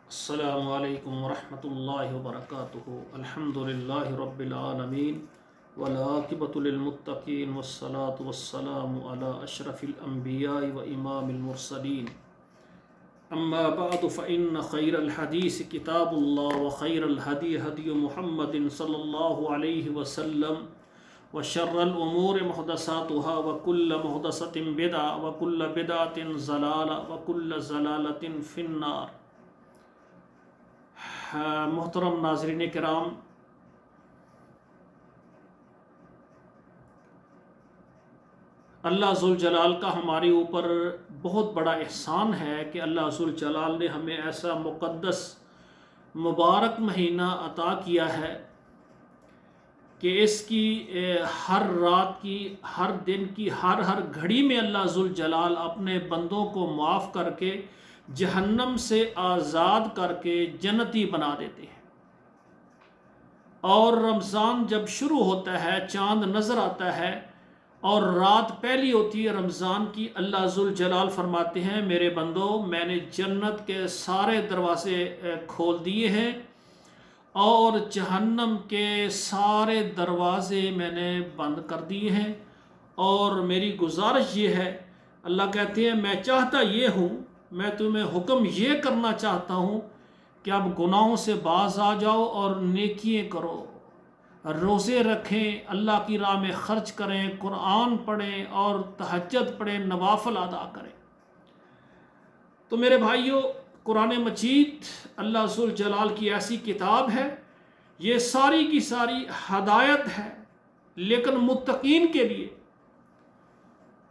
السلام علیکم ورحمۃ اللہ وبرکاتہ۔ الحمد للہ رب العالمین والعاقبۃ للمتقین والصلاة والسلام علی اشرف الانبیاء وامام المرسلین، اما بعد فإن خیر الحدیث کتاب اللہ وخیر الہدی ہدی محمد صلی اللہ علیہ وسلم وشر الامور محدثاتها وکل محدثۃ بدعہ وکل بدعۃ ضلالہ وکل ضلالۃ فی النار۔ محترم ناظرین کرام، اللہ ذوالجلال کا ہمارے اوپر بہت بڑا احسان ہے کہ اللہ ذوالجلال نے ہمیں ایسا مقدس مبارک مہینہ عطا کیا ہے کہ اس کی ہر رات کی، ہر دن کی، ہر گھڑی میں اللہ ذوالجلال اپنے بندوں کو معاف کر کے جہنم سے آزاد کر کے جنتی بنا دیتے ہیں۔ اور رمضان جب شروع ہوتا ہے، چاند نظر آتا ہے اور رات پہلی ہوتی ہے رمضان کی، اللہ ذوالجلال فرماتے ہیں میرے بندو، میں نے جنت کے سارے دروازے کھول دیے ہیں اور جہنم کے سارے دروازے میں نے بند کر دیے ہیں، اور میری گزارش یہ ہے، اللہ کہتے ہیں میں چاہتا یہ ہوں، میں تمہیں حکم یہ کرنا چاہتا ہوں کہ اب گناہوں سے باز آ جاؤ اور نیکیاں کرو، روزے رکھیں، اللہ کی راہ میں خرچ کریں، قرآن پڑھیں اور تہجد پڑھیں، نوافل ادا کریں۔ تو میرے بھائیوں، قرآن مجید اللہ ذوالجلال کی ایسی کتاب ہے، یہ ساری کی ساری ہدایت ہے، لیکن متقین کے لیے،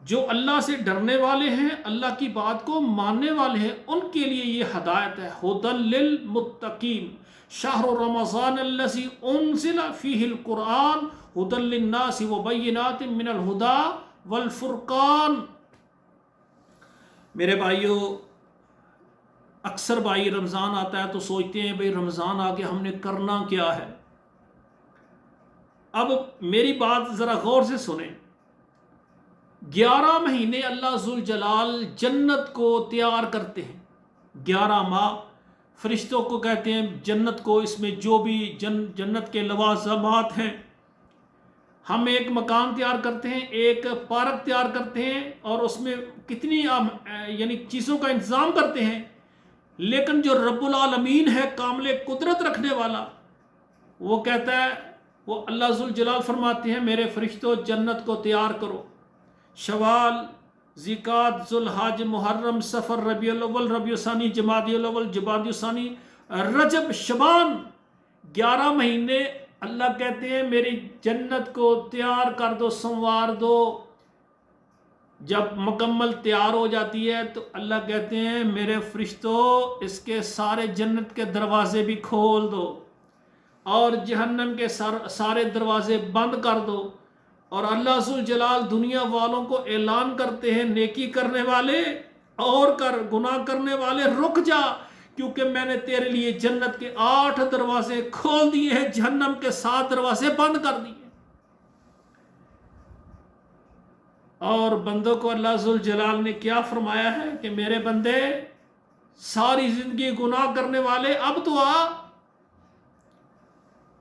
جو اللہ سے ڈرنے والے ہیں، اللہ کی بات کو ماننے والے ہیں، ان کے لیے یہ ہدایت ہے۔ ھدی للمتقین شہر رمضان الذی انزل فیہ القرآن ھدی للناس وبینات من الھدی والفرقان۔ میرے بھائیوں، اکثر بھائی رمضان آتا ہے تو سوچتے ہیں بھئی رمضان آ کے ہم نے کرنا کیا ہے۔ اب میری بات ذرا غور سے سنیں۔ 11 مہینے اللہ ذوالجلال جنت کو تیار کرتے ہیں۔ 11 ماہ فرشتوں کو کہتے ہیں جنت کو، اس میں جو بھی جنت کے لوازمات ہیں، ہم ایک مکان تیار کرتے ہیں، ایک پارک تیار کرتے ہیں اور اس میں کتنی یعنی چیزوں کا انتظام کرتے ہیں، لیکن جو رب العالمین ہے، کامل قدرت رکھنے والا، وہ کہتا ہے، وہ اللہ ذوالجلال فرماتے ہیں میرے فرشتوں جنت کو تیار کرو۔ شوال، ذیقعد، ذوالحج، محرم، صفر، ربیع الاول، ربیع الثانی، جمادی الاول، جمادی الثانی، رجب، شعبان، 11 مہینے اللہ کہتے ہیں میری جنت کو تیار کر دو، سنوار دو۔ جب مکمل تیار ہو جاتی ہے تو اللہ کہتے ہیں میرے فرشتوں اس کے سارے جنت کے دروازے بھی کھول دو اور جہنم کے سارے دروازے بند کر دو۔ اور اللہ ذوالجلال دنیا والوں کو اعلان کرتے ہیں نیکی کرنے والے اور گناہ کرنے والے رک جا، کیونکہ میں نے تیرے لیے جنت کے 8 دروازے کھول دیے ہیں، جہنم کے 7 دروازے بند کر دیے۔ اور بندوں کو اللہ ذوالجلال نے کیا فرمایا ہے کہ میرے بندے ساری زندگی گناہ کرنے والے اب تو آ،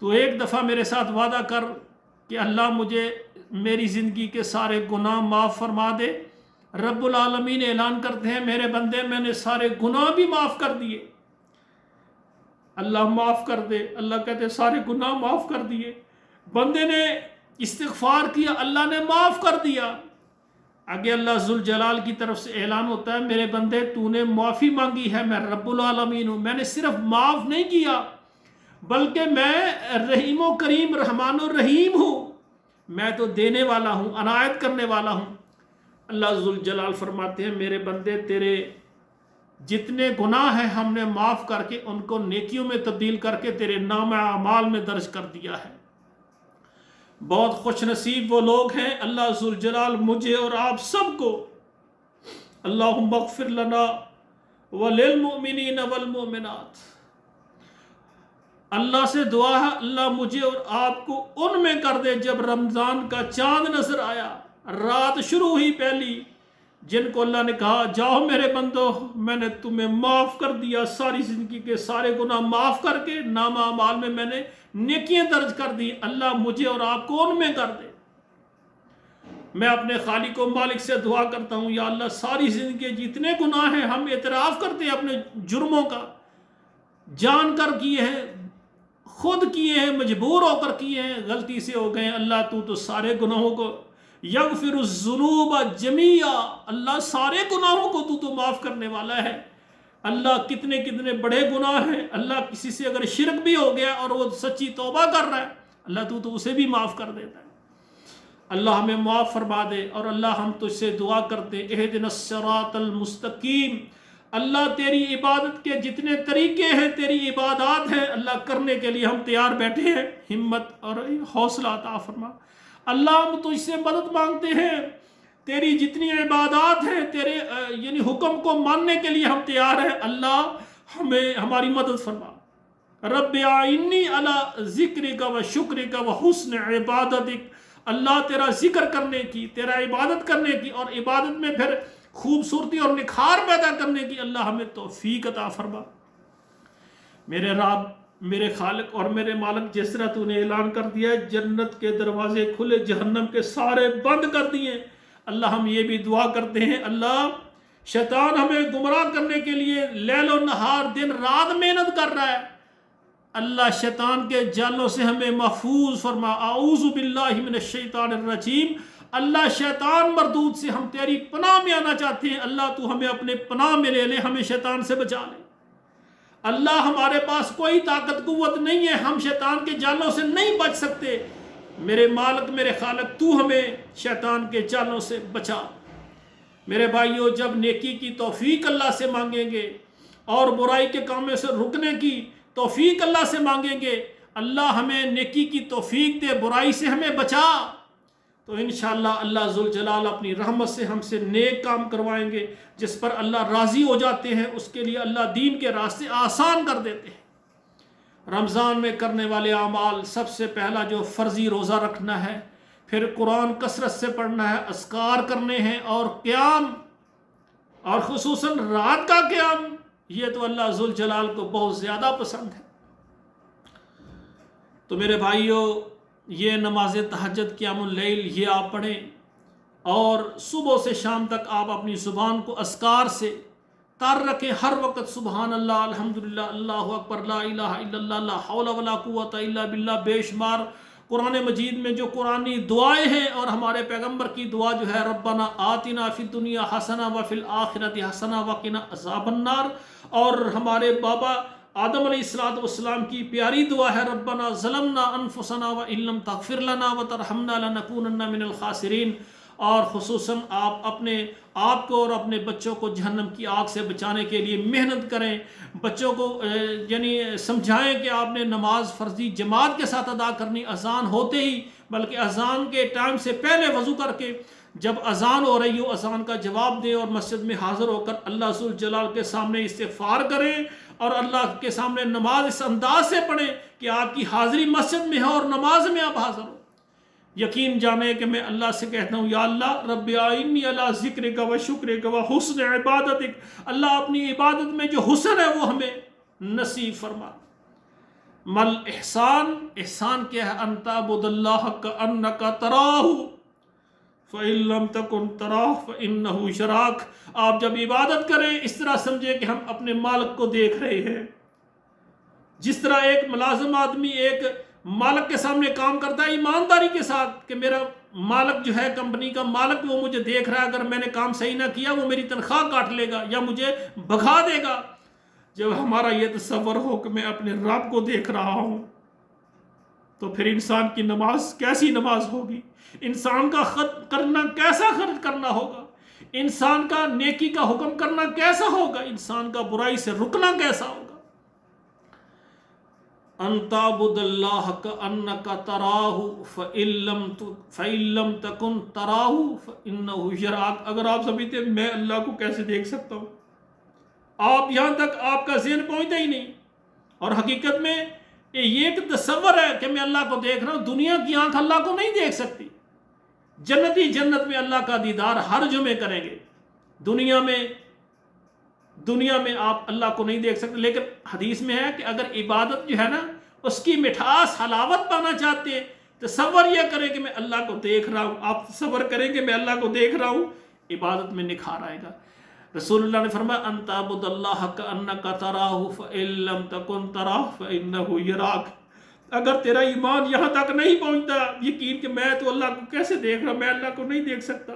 تو ایک دفعہ میرے ساتھ وعدہ کر کہ اللہ مجھے میری زندگی کے سارے گناہ معاف فرما دے۔ رب العالمین اعلان کرتے ہیں میرے بندے میں نے سارے گناہ بھی معاف کر دیے۔ اللہ معاف کر دے، اللہ کہتے ہیں سارے گناہ معاف کر دیے۔ بندے نے استغفار کیا، اللہ نے معاف کر دیا۔ آگے اللہ ذوالجلال کی طرف سے اعلان ہوتا ہے میرے بندے تو نے معافی مانگی ہے، میں رب العالمین ہوں، میں نے صرف معاف نہیں کیا بلکہ میں رحیم و کریم، رحمان و رحیم ہوں، میں تو دینے والا ہوں، عنایت کرنے والا ہوں۔ اللہ ذوالجلال فرماتے ہیں میرے بندے تیرے جتنے گناہ ہیں ہم نے معاف کر کے ان کو نیکیوں میں تبدیل کر کے تیرے نام اعمال میں درج کر دیا ہے۔ بہت خوش نصیب وہ لوگ ہیں، اللہ ذوالجلال مجھے اور آپ سب کو، اللہم اغفر لنا وللمؤمنین والمؤمنات، اللہ سے دعا ہے اللہ مجھے اور آپ کو ان میں کر دے جب رمضان کا چاند نظر آیا، رات شروع ہوئی پہلی، جن کو اللہ نے کہا جاؤ میرے بندو میں نے تمہیں معاف کر دیا، ساری زندگی کے سارے گناہ معاف کر کے نامہ اعمال میں میں نے نیکیاں درج کر دی، اللہ مجھے اور آپ کو ان میں کر دے۔ میں اپنے خالق و مالک سے دعا کرتا ہوں یا اللہ ساری زندگی کے جتنے گناہ ہیں ہم اعتراف کرتے ہیں اپنے جرموں کا، جان کر کیے ہیں، خود کیے ہیں، مجبور ہو کر کیے ہیں، غلطی سے ہو گئے ہیں، اللہ تو سارے گناہوں کو یغفر الذنوب جمیعا، اللہ سارے گناہوں کو تو معاف کرنے والا ہے۔ اللہ کتنے کتنے بڑے گناہ ہیں، اللہ کسی سے اگر شرک بھی ہو گیا اور وہ سچی توبہ کر رہا ہے اللہ تو اسے بھی معاف کر دیتا ہے۔ اللہ ہمیں معاف فرما دے، اور اللہ ہم تجھ سے دعا کرتے اہدنا الصراط المستقیم، اللہ تیری عبادت کے جتنے طریقے ہیں، تیری عبادات ہیں، اللہ کرنے کے لیے ہم تیار بیٹھے ہیں، ہمت اور حوصلہ عطا فرما۔ اللہ ہم تجھ سے مدد مانگتے ہیں، تیری جتنی عبادات ہیں تیرے یعنی حکم کو ماننے کے لیے ہم تیار ہیں، اللہ ہمیں ہماری مدد فرما۔ رب اعنی علی ذکرک و شکرک و حسن عبادتک، اللہ تیرا ذکر کرنے کی، تیرا عبادت کرنے کی، اور عبادت میں پھر خوبصورتی اور نکھار پیدا کرنے کی اللہ ہمیں توفیق عطا فرما۔ میرے رب، میرے خالق اور میرے مالک، جس طرح تو نے اعلان کر دیا ہے جنت کے دروازے کھلے، جہنم کے سارے بند کر دیے، اللہ ہم یہ بھی دعا کرتے ہیں اللہ شیطان ہمیں گمراہ کرنے کے لیے لیل و نہار دن رات محنت کر رہا ہے، اللہ شیطان کے جالوں سے ہمیں محفوظ فرما۔ اعوذ باللہ من الشیطان الرجیم، اللہ شیطان مردود سے ہم تیری پناہ میں آنا چاہتے ہیں، اللہ تو ہمیں اپنے پناہ میں لے لے، ہمیں شیطان سے بچا لے۔ اللہ ہمارے پاس کوئی طاقت قوت نہیں ہے، ہم شیطان کے جالوں سے نہیں بچ سکتے، میرے مالک میرے خالق تو ہمیں شیطان کے جالوں سے بچا۔ میرے بھائیوں، جب نیکی کی توفیق اللہ سے مانگیں گے اور برائی کے کاموں سے رکنے کی توفیق اللہ سے مانگیں گے، اللہ ہمیں نیکی کی توفیق دے، برائی سے ہمیں بچا، تو انشاءاللہ اللہ ذوالجلال اپنی رحمت سے ہم سے نیک کام کروائیں گے، جس پر اللہ راضی ہو جاتے ہیں، اس کے لیے اللہ دین کے راستے آسان کر دیتے ہیں۔ رمضان میں کرنے والے اعمال، سب سے پہلا جو فرضی روزہ رکھنا ہے، پھر قرآن کثرت سے پڑھنا ہے، اذکار کرنے ہیں، اور قیام، اور خصوصاً رات کا قیام، یہ تو اللہ ذوالجلال کو بہت زیادہ پسند ہے۔ تو میرے بھائیوں، یہ نماز تہجد قیام اللیل یہ آپ پڑھیں، اور صبح سے شام تک آپ اپنی زبان کو اذکار سے تار رکھیں، ہر وقت سبحان اللہ، الحمدللہ، اللہ اکبر، لا الہ الا اللہ، لا حول ولا قوت الا باللہ، بے شمار قرآن مجید میں جو قرآنی دعائیں ہیں، اور ہمارے پیغمبر کی دعا جو ہے ربنا آتنا فی الدنیا حسنہ وفی الآخرۃ حسنہ وقنا عذاب النار، اور ہمارے بابا آدم علیہ السلام کی پیاری دعا ہے ربنا ظلمنا انفسنا وان لم تغفر لنا وترحمنا لنکونن من الخاسرین۔ اور خصوصاً آپ اپنے آپ کو اور اپنے بچوں کو جہنم کی آگ سے بچانے کے لیے محنت کریں، بچوں کو یعنی سمجھائیں کہ آپ نے نماز فرضی جماعت کے ساتھ ادا کرنی، اذان ہوتے ہی، بلکہ اذان کے ٹائم سے پہلے وضو کر کے جب اذان ہو رہی ہو اذان کا جواب دیں، اور مسجد میں حاضر ہو کر اللہ ذوالجلال کے سامنے استغفار کریں، اور اللہ کے سامنے نماز اس انداز سے پڑھیں کہ آپ کی حاضری مسجد میں ہے اور نماز میں آپ حاضر ہو۔ یقین جانے کہ میں اللہ سے کہتا ہوں یا اللہ رب اعنی علی ذکرک و شکرک و حسن عبادتک، اللہ اپنی عبادت میں جو حسن ہے وہ ہمیں نصیب فرما۔ مل احسان، احسان کیا ہے؟ ان تعبد اللہ کانک تراہ فإن لم تکن تراہ فإنہ یراک، آپ جب عبادت کریں اس طرح سمجھیں کہ ہم اپنے مالک کو دیکھ رہے ہیں، جس طرح ایک ملازم آدمی ایک مالک کے سامنے کام کرتا ہے ایمانداری کے ساتھ کہ میرا مالک جو ہے کمپنی کا مالک وہ مجھے دیکھ رہا ہے، اگر میں نے کام صحیح نہ کیا وہ میری تنخواہ کاٹ لے گا یا مجھے بھگا دے گا۔ جب ہمارا یہ تصور ہو کہ میں اپنے رب کو دیکھ رہا ہوں تو پھر انسان کی نماز کیسی نماز ہوگی، انسان کا خرچ کرنا کیسا خرچ کرنا ہوگا، انسان کا نیکی کا حکم کرنا کیسا ہوگا، انسان کا برائی سے رکنا کیسا ہوگا۔ ان تعبد اللہ کانک تراہ فإن لم تکن تراہ فإنہ یراک، اگر آپ سمجھتے ہیں میں اللہ کو کیسے دیکھ سکتا ہوں، آپ یہاں تک آپ کا ذہن پہنچتا ہی نہیں، اور حقیقت میں یہ ایک تصور ہے کہ میں اللہ کو دیکھ رہا ہوں، دنیا کی آنکھ اللہ کو نہیں دیکھ سکتی۔ جنتی جنت میں اللہ کا دیدار ہر جمعے کریں گے، دنیا میں آپ اللہ کو نہیں دیکھ سکتے، لیکن حدیث میں ہے کہ اگر عبادت جو ہے نا اس کی مٹھاس حلاوت پانا چاہتے ہیں، تصور یہ کریں کہ میں اللہ کو دیکھ رہا ہوں، آپ تصور کریں کہ میں اللہ کو دیکھ رہا ہوں، عبادت میں نکھار آئے گا۔ رسول اللہ نے فرمایا ان تعبد اللہ کأنک تراہ فإن لم تکن تراہ فإنہ یراک۔ اگر تیرا ایمان یہاں تک نہیں پہنچتا یقین کہ میں تو اللہ کو کیسے دیکھ رہا ہوں، میں اللہ کو نہیں دیکھ سکتا،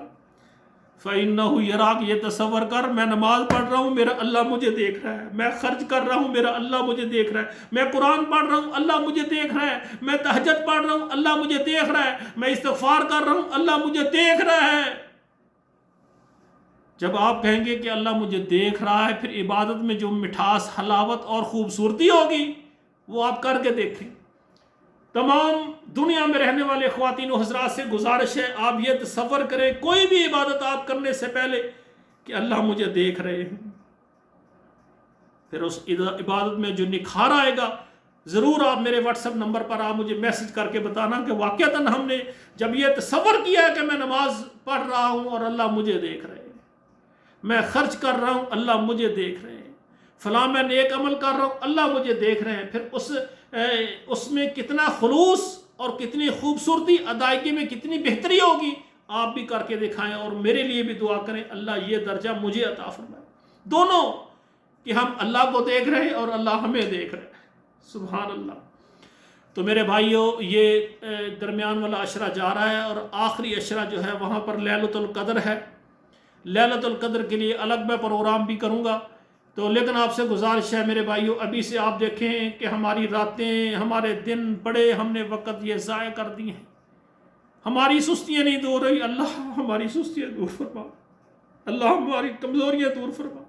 فإنہ یراک، یہ تصور کر میں نماز پڑھ رہا ہوں میرا اللہ مجھے دیکھ رہا ہے، میں خرچ کر رہا ہوں میرا اللہ مجھے دیکھ رہا ہے، میں قرآن پڑھ رہا ہوں اللہ مجھے دیکھ رہا ہے، میں تہجد پڑھ رہا ہوں اللہ مجھے دیکھ رہا ہے، میں استغفار کر رہا ہوں اللہ مجھے دیکھ رہا ہے۔ جب آپ کہیں گے کہ اللہ مجھے دیکھ رہا ہے، پھر عبادت میں جو مٹھاس، حلاوت اور خوبصورتی ہوگی وہ آپ کر کے دیکھیں۔ تمام دنیا میں رہنے والے خواتین و حضرات سے گزارش ہے آپ یہ تصور کریں کوئی بھی عبادت آپ کرنے سے پہلے کہ اللہ مجھے دیکھ رہے ہیں، پھر اس عبادت میں جو نکھار آئے گا ضرور آپ میرے واٹس ایپ نمبر پر آپ مجھے میسج کر کے بتانا کہ واقعتاً ہم نے جب یہ تصور کیا ہے کہ میں نماز پڑھ رہا ہوں اور اللہ مجھے دیکھ رہے ہیں، میں خرچ کر رہا ہوں اللہ مجھے دیکھ رہے ہیں، فلاں میں نیک عمل کر رہا ہوں اللہ مجھے دیکھ رہے ہیں، پھر اس میں کتنا خلوص اور کتنی خوبصورتی، ادائیگی میں کتنی بہتری ہوگی، آپ بھی کر کے دکھائیں اور میرے لیے بھی دعا کریں اللہ یہ درجہ مجھے عطا فرمائے، دونوں کہ ہم اللہ کو دیکھ رہے ہیں اور اللہ ہمیں دیکھ رہے ہیں، سبحان اللہ۔ تو میرے بھائیوں یہ درمیان والا عشرہ جا رہا ہے اور آخری عشرہ جو ہے وہاں پر لیلۃ القدر ہے۔ لیلۃ القدر کے لیے الگ میں پروگرام بھی کروں گا، تو لیکن آپ سے گزارش ہے میرے بھائیوں ابھی سے آپ دیکھیں کہ ہماری راتیں، ہمارے دن بڑے ہم نے وقت یہ ضائع کر دی ہیں، ہماری سستیاں نہیں دور رہی، اللہ ہماری سستیاں دور فرما، اللہ ہماری کمزوریاں دور فرما،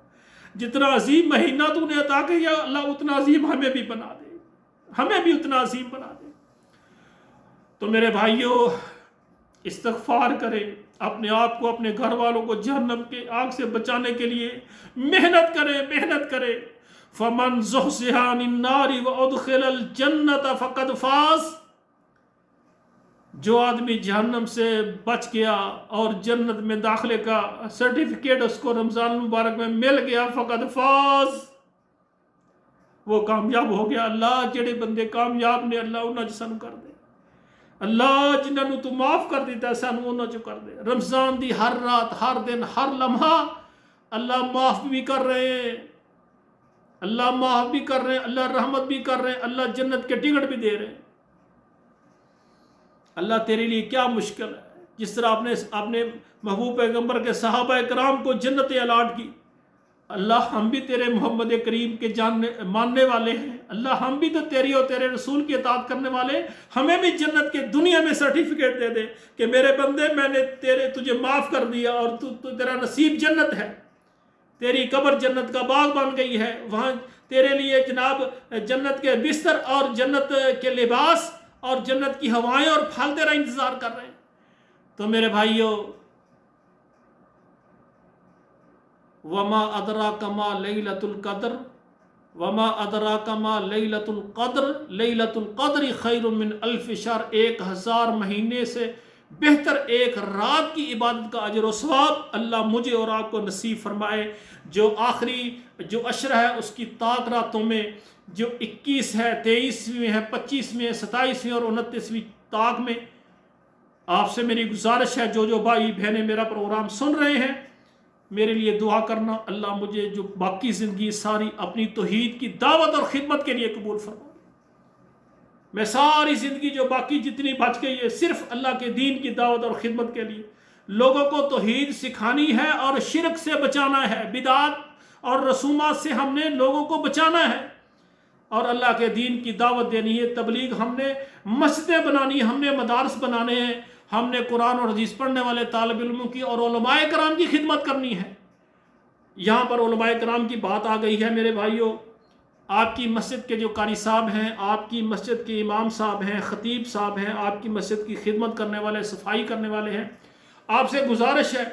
جتنا عظیم مہینہ تو نے عطا کیا اللہ اتنا عظیم ہمیں بھی بنا دے، ہمیں بھی اتنا عظیم بنا دے۔ تو میرے بھائیوں استغفار کریں، اپنے آپ کو اپنے گھر والوں کو جہنم کے آگ سے بچانے کے لیے محنت کریں۔ فَمَنْ زُحْزِحَ عَنِ النَّارِ وَأُدْخِلَ الْجَنَّةَ فَقَدْ فَازَ، جو آدمی جہنم سے بچ گیا اور جنت میں داخلے کا سرٹیفکیٹ اس کو رمضان المبارک میں مل گیا، فقد فاز، وہ کامیاب ہو گیا۔ اللہ جڑے بندے کامیاب نے اللہ انہاں جو سانو کر دے، اللہ جنہوں تو معاف کر دیتا ہے سانو انہاں جو کر دے۔ رمضان دی ہر رات، ہر دن، ہر لمحہ اللہ معاف بھی کر رہے ہیں، اللہ معاف بھی کر رہے ہیں، اللہ رحمت بھی کر رہے ہیں، اللہ جنت کے ٹکٹ بھی دے رہے ہیں۔ اللہ تیرے لیے کیا مشکل ہے، جس طرح آپ نے اپنے محبوب پیغمبر کے صحابہ کرام کو جنت الاٹ کی، اللہ ہم بھی تیرے محمد کریم کے ماننے والے ہیں، اللہ ہم بھی تو تیری اور تیرے رسول کی اطاعت کرنے والے، ہمیں بھی جنت کے دنیا میں سرٹیفکیٹ دے دے کہ میرے بندے میں نے تجھے معاف کر دیا اور تیرا نصیب جنت ہے، تیری قبر جنت کا باغ بن گئی ہے، وہاں تیرے لیے جناب جنت کے بستر اور جنت کے لباس اور جنت کی ہوائیں اور پھل تیرا انتظار کر رہے ہیں۔ تو میرے بھائیوں وما ادراک ما لیلۃ القدر، وما ادراک ما لیلۃ القدر، لیلۃ القدر خیر من الف شہر، 1000 مہینے سے بہتر ایک رات کی عبادت کا اجر و ثواب اللہ مجھے اور آپ کو نصیب فرمائے۔ جو آخری جو عشرہ ہے اس کی طاق راتوں میں جو 21 ہے، 23ویں ہے، 25ویں ہے، 27ویں اور 29ویں طاق میں آپ سے میری گزارش ہے جو بھائی بہنیں میرا پروگرام سن رہے ہیں میرے لیے دعا کرنا، اللہ مجھے جو باقی زندگی ساری اپنی توحید کی دعوت اور خدمت کے لیے قبول فرما۔ میں ساری زندگی جو باقی جتنی بچ گئی ہے صرف اللہ کے دین کی دعوت اور خدمت کے لیے، لوگوں کو توحید سکھانی ہے اور شرک سے بچانا ہے، بدعات اور رسومات سے ہم نے لوگوں کو بچانا ہے اور اللہ کے دین کی دعوت دینی ہے، تبلیغ ہم نے مسجدیں بنانی، ہم نے مدارس بنانے ہیں، ہم نے قرآن اور حدیث پڑھنے والے طالب علموں کی اور علماء کرام کی خدمت کرنی ہے۔ یہاں پر علماء کرام کی بات آ گئی ہے میرے بھائیوں، آپ کی مسجد کے جو قاری صاحب ہیں، آپ کی مسجد کے امام صاحب ہیں، خطیب صاحب ہیں، آپ کی مسجد کی خدمت کرنے والے، صفائی کرنے والے ہیں، آپ سے گزارش ہے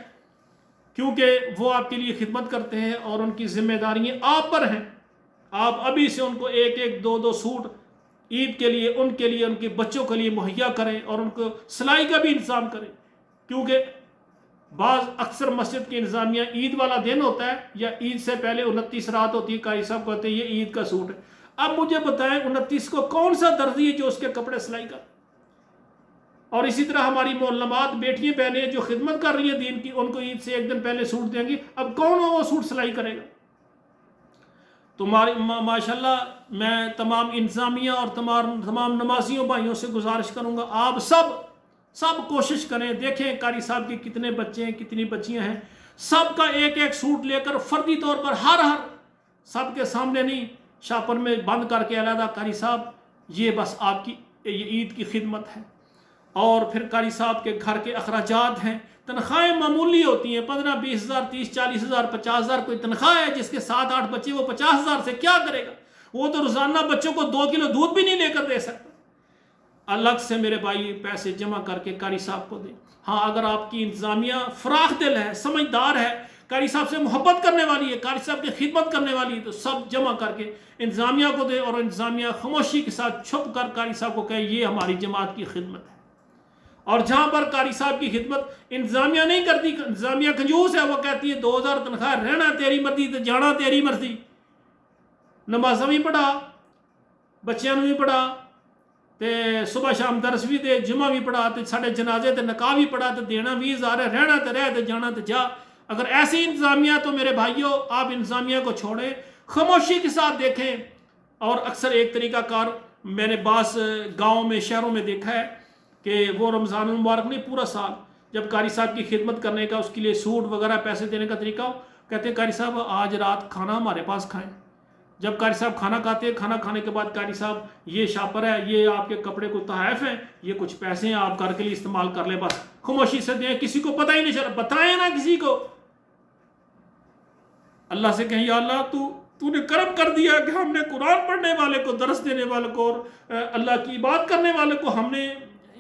کیونکہ وہ آپ کے لیے خدمت کرتے ہیں اور ان کی ذمہ داریاں آپ پر ہیں، آپ ابھی سے ان کو ایک ایک دو دو سوٹ عید کے لیے ان کے بچوں کے لیے مہیا کریں اور ان کو سلائی کا بھی انتظام کریں، کیونکہ بعض اکثر مسجد کی انتظامیہ عید والا دن ہوتا ہے یا عید سے پہلے 29 رات ہوتی ہے، قاری صاحب کہتے ہیں یہ عید کا سوٹ ہے۔ اب مجھے بتائیں 29 کو کون سا درزی ہے جو اس کے کپڑے سلائی کر؟ اور اسی طرح ہماری معلمات بیٹیاں بہنیں جو خدمت کر رہی ہیں دین کی، ان کو عید سے ایک دن پہلے سوٹ دیں گی، اب کون وہ سوٹ سلائی کرے گا؟ تو ماشاءاللہ میں تمام انتظامیہ اور تمام نمازیوں بھائیوں سے گزارش کروں گا، آپ سب کوشش کریں، دیکھیں قاری صاحب کے کتنے بچے ہیں، کتنی بچیاں ہیں، سب کا ایک ایک سوٹ لے کر فردی طور پر ہر سب کے سامنے نہیں، شاپر میں بند کر کے علیحدہ قاری صاحب یہ بس آپ کی یہ عید کی خدمت ہے۔ اور پھر قاری صاحب کے گھر کے اخراجات ہیں، تنخواہیں معمولی ہوتی ہیں، 15-20 ہزار، 30-40 ہزار، 50 ہزار کوئی تنخواہ ہے، جس کے 7-8 بچے وہ 50 ہزار سے کیا کرے گا؟ وہ تو روزانہ بچوں کو 2 کلو دودھ بھی نہیں لے کر دے سکتا۔ الگ سے میرے بھائی پیسے جمع کر کے قاری صاحب کو دیں۔ ہاں اگر آپ کی انتظامیہ فراخ دل ہے، سمجھدار ہے، قاری صاحب سے محبت کرنے والی ہے، قاری صاحب کی خدمت کرنے والی ہے، تو سب جمع کر کے انتظامیہ کو دیں، اور انتظامیہ خاموشی کے ساتھ چھپ کر قاری صاحب کو کہے یہ ہماری جماعت کی خدمت ہے۔ اور جہاں پر قاری صاحب کی خدمت انتظامیہ نہیں کرتی، انتظامیہ کنجوس ہے، وہ کہتی ہے 2000 تنخواہ، رہنا تیری مرضی تو جانا تیری مرضی، نمازاں بھی پڑھا، بچیاں بھی پڑھا، تے صبح شام درس بھی دے، جمعہ بھی پڑھا، تے ساڑھے جنازے تے نکاح بھی پڑھا، تے دینا 20,000 ہے، رہنا تے رہ، تے جانا تے جا۔ اگر ایسی انتظامیہ تو میرے بھائیوں آپ انتظامیہ کو چھوڑیں، خاموشی کے ساتھ دیکھیں۔ اور اکثر ایک طریقہ کار میں نے بعض گاؤں میں شہروں میں دیکھا ہے کہ وہ رمضان المبارک نہیں پورا سال جب قاری صاحب کی خدمت کرنے کا، اس کے لیے سوٹ وغیرہ پیسے دینے کا طریقہ ہو، کہتے ہیں قاری صاحب آج رات کھانا ہمارے پاس کھائیں۔ جب قاری صاحب کھانا کھاتے ہیں، کھانا کھانے کے بعد قاری صاحب یہ شاپر ہے، یہ آپ کے کپڑے کو تحائف ہیں، یہ کچھ پیسے ہیں آپ گھر کے لیے استعمال کر لیں، بس خاموشی سے دیں، کسی کو پتہ ہی نہیں چلا، بتائیں نا کسی کو۔ اللہ سے کہیں یا اللہ تو نے کرم کر دیا کہ ہم نے قرآن پڑھنے والے کو، درس دینے والے کو، اور اللہ کی عبادت کرنے والے کو ہم نے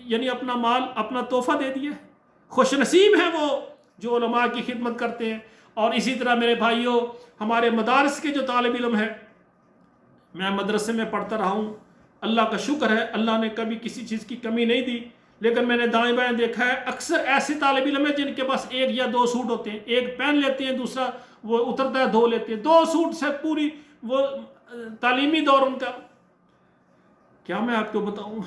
یعنی اپنا مال، اپنا تحفہ دے دیا ہے۔ خوش نصیب ہیں وہ جو علماء کی خدمت کرتے ہیں۔ اور اسی طرح میرے بھائیوں ہمارے مدارس کے جو طالب علم ہیں، میں مدرسے میں پڑھتا رہا ہوں، اللہ کا شکر ہے اللہ نے کبھی کسی چیز کی کمی نہیں دی، لیکن میں نے دائیں بائیں دیکھا ہے اکثر ایسے طالب علم ہیں جن کے پاس 1 یا 2 سوٹ ہوتے ہیں، ایک پہن لیتے ہیں، دوسرا وہ اترتا ہے 2 لیتے ہیں، 2 سوٹ سے پوری وہ تعلیمی دور ان کا کیا میں آپ کو بتاؤں،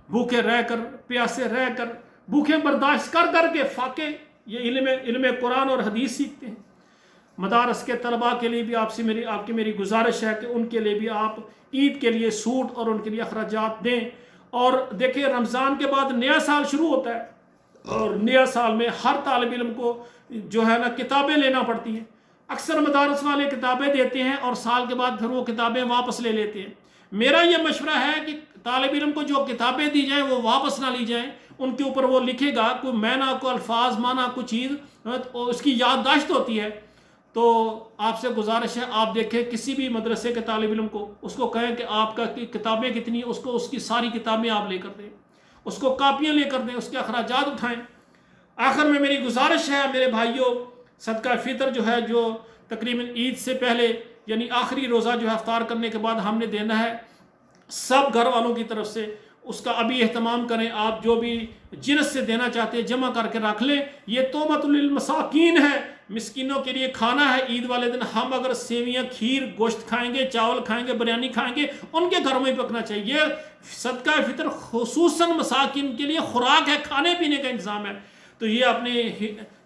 بھوکے رہ کر، پیاسے رہ کر، بھوکے برداشت کر کر کے فاقے یہ علم قرآن اور حدیث سیکھتے ہیں۔ مدارس کے طلباء کے لیے بھی آپ کی میری گزارش ہے کہ ان کے لیے بھی آپ عید کے لیے سوٹ اور ان کے لیے اخراجات دیں۔ اور دیکھیں رمضان کے بعد نیا سال شروع ہوتا ہے، اور نیا سال میں ہر طالب علم کو جو ہے نا کتابیں لینا پڑتی ہیں۔ اکثر مدارس والے کتابیں دیتے ہیں اور سال کے بعد پھر وہ کتابیں واپس لے لیتے ہیں۔ میرا یہ مشورہ ہے کہ طالب علم کو جو کتابیں دی جائیں وہ واپس نہ لی جائیں، ان کے اوپر وہ لکھے گا کوئی معنی، کوئی الفاظ، معنی، کوئی چیز اس کی یادداشت ہوتی ہے۔ تو آپ سے گزارش ہے آپ دیکھیں کسی بھی مدرسے کے طالب علم کو، اس کو کہیں کہ آپ کا کتابیں کتنی، اس کی ساری کتابیں آپ لے کر دیں، اس کو کاپیاں لے کر دیں، اس کے اخراجات اٹھائیں۔ آخر میں میری گزارش ہے میرے بھائیوں، صدقہ فطر جو ہے جو تقریباً عید سے پہلے یعنی آخری روزہ جو ہے افطار کرنے کے بعد ہم نے دینا ہے، سب گھر والوں کی طرف سے اس کا ابھی اہتمام کریں۔ آپ جو بھی جنس سے دینا چاہتے ہیں جمع کر کے رکھ لیں، یہ تومۃ للمساکین ہے، مسکینوں کے لیے کھانا ہے۔ عید والے دن ہم اگر سیویاں، کھیر، گوشت کھائیں گے، چاول کھائیں گے، بریانی کھائیں گے، ان کے گھروں میں پکنا چاہیے۔ صدقہ فطر خصوصاً مساکین کے لیے خوراک ہے، کھانے پینے کا انتظام ہے، تو یہ اپنے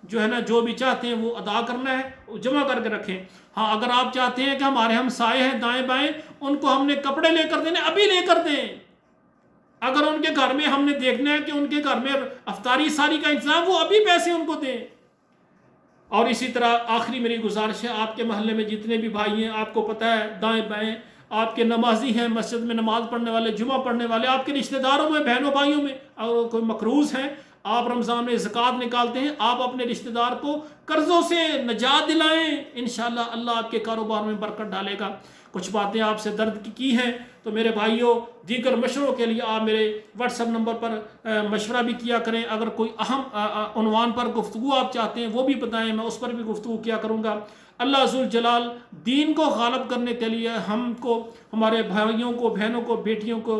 جو ہے نا جو بھی چاہتے ہیں وہ ادا کرنا ہے، جمع کر کے رکھیں۔ ہاں اگر آپ چاہتے ہیں کہ ہمارے ہمسائے ہیں دائیں بائیں، ان کو ہم نے کپڑے لے کر دینے، ابھی لے کر دیں۔ اگر ان کے گھر میں ہم نے دیکھنا ہے کہ ان کے گھر میں افطاری ساری کا انتظام، وہ ابھی پیسے ان کو دیں۔ اور اسی طرح آخری میری گزارش ہے، آپ کے محلے میں جتنے بھی بھائی ہیں، آپ کو پتہ ہے دائیں بائیں آپ کے نمازی ہیں، مسجد میں نماز پڑھنے والے، جمعہ پڑھنے والے، آپ کے رشتہ داروں میں، بہنوں بھائیوں میں اگر کوئی مقروض ہیں، آپ رمضان میں زکوٰۃ نکالتے ہیں، آپ اپنے رشتہ دار کو قرضوں سے نجات دلائیں، انشاءاللہ اللہ آپ کے کاروبار میں برکت ڈالے گا۔ کچھ باتیں آپ سے درد کی ہیں تو میرے بھائیوں دیگر مشوروں کے لیے آپ میرے واٹس ایپ نمبر پر مشورہ بھی کیا کریں۔ اگر کوئی اہم عنوان پر گفتگو آپ چاہتے ہیں وہ بھی بتائیں، میں اس پر بھی گفتگو کیا کروں گا۔ اللہ ذوال جلال دین کو غالب کرنے کے لیے ہم کو، ہمارے بھائیوں کو، بہنوں کو، بیٹیوں کو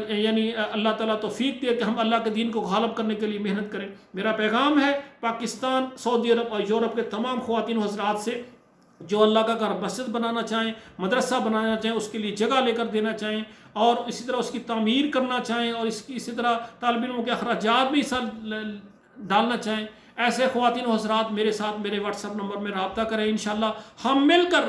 یعنی اللہ تعالیٰ توفیق دے کہ ہم اللہ کے دین کو غالب کرنے کے لیے محنت کریں۔ میرا پیغام ہے پاکستان، سعودی عرب اور یورپ کے تمام خواتین و حضرات سے، جو اللہ کا گھر مسجد بنانا چاہیں، مدرسہ بنانا چاہیں، اس کے لیے جگہ لے کر دینا چاہیں، اور اسی طرح اس کی تعمیر کرنا چاہیں، اور اسی طرح طالب علموں کے اخراجات بھی حصہ ڈالنا چاہیں، ایسے خواتین و حضرات میرے ساتھ میرے واٹس ایپ نمبر میں رابطہ کریں۔ انشاءاللہ ہم مل کر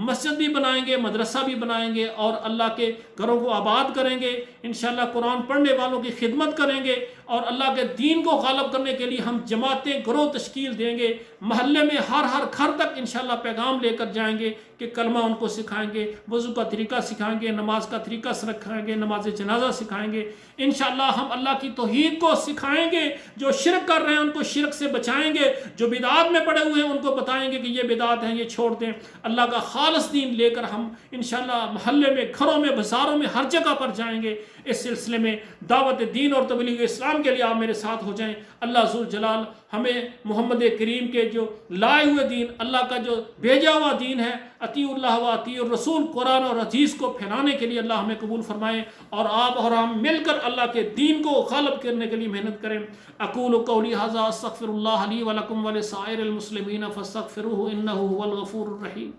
مسجد بھی بنائیں گے، مدرسہ بھی بنائیں گے، اور اللہ کے گھروں کو آباد کریں گے۔ انشاءاللہ قرآن پڑھنے والوں کی خدمت کریں گے، اور اللہ کے دین کو غالب کرنے کے لیے ہم جماعتیں، گروہ تشکیل دیں گے، محلے میں ہر گھر تک انشاءاللہ پیغام لے کر جائیں گے کہ کلمہ ان کو سکھائیں گے، وضو کا طریقہ سکھائیں گے، نماز کا طریقہ سکھائیں گے، نماز جنازہ سکھائیں گے۔ انشاءاللہ ہم اللہ کی توحید کو سکھائیں گے، جو شرک کر رہے ہیں ان کو شرک سے بچائیں گے، جو بدعات میں پڑے ہوئے ہیں ان کو بتائیں گے کہ یہ بدعات ہیں، یہ چھوڑ دیں۔ اللہ کا خالص دین لے کر ہم انشاءاللہ محلے میں، گھروں میں، بازاروں میں، ہر جگہ پر جائیں گے۔ اس سلسلے میں دعوت دین اور تبلیغ اسلام کے لیے آپ میرے ساتھ ہو جائیں۔ اللہ ذو الجلال ہمیں محمد کریم کے جو لائے ہوئے دین، اللہ کا جو بھیجا ہوا دین ہے، اطیع اللہ و اطیع الرسول، قرآن اور حدیث کو پھیلانے کے لیے اللہ ہمیں قبول فرمائے، اور آپ اور ہم مل کر اللہ کے دین کو غالب کرنے کے لیے محنت کریں۔ اقول قولی ھذا استغفر اللہ لی ولکم ولسائر المسلمین فاستغفروہ انہ ھو الغفور الرحیم۔